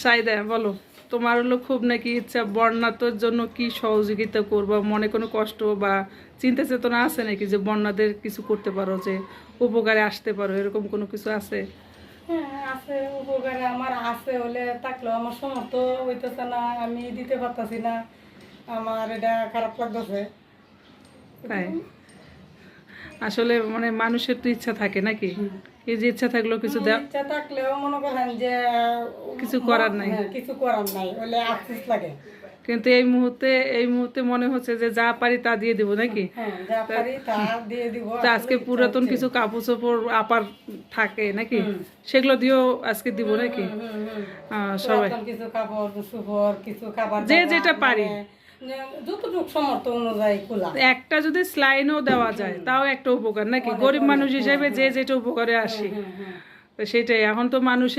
সাইদা বলো, তোমার হলো খুব নাকি ইচ্ছা বন্যাতের জন্য কি সহযোগিতা করবা, মনে কোনো কষ্ট বা চিন্তা চেতনা আছে নাকি যে বন্যাদের কিছু করতে পারো, যে উপকারে আসতে পারো, এরকম কোনো কিছু আছে? হ্যাঁ আছে, উপকারে আমার আছে হলে থাকলেও আমার সমর্থ হইতেছে না, আমি দিতে পারতাছি না, আমার এটা খারাপ লাগতেছে। তাই আসলে মানে মানুষের তো ইচ্ছা থাকে নাকি, এই যে ইচ্ছা থাকলেও কিছু ইচ্ছা থাকলেও মনে করেন যে কিছু করার নাই। হ্যাঁ, কিছু করার নাই, হলে আফসোস লাগে। কিন্তু এই মুহূর্তে মনে হচ্ছে যে যা পারি তা দিয়ে দিব নাকি। হ্যাঁ, যা পারি তা দিয়ে দিব। তো আজকে পুরাতন কিছু কাপড় চোপড় আপার থাকে নাকি, সেগুলো দিয়েও আজকে দিব নাকি। সবাই পুরাতন কিছু কাপড় চোপড়, কিছু খাবার যে দাবার, যেটা পারি, যতটুকু সমর্থ অনুযায়ী খোলা। একটা যদি স্লাইনও দেওয়া যায় তাও একটা উপকার নাকি, গরিব মানুষ হিসেবে যে যেটা উপকারে আসি। তো সেটাই, এখন তো মানুষের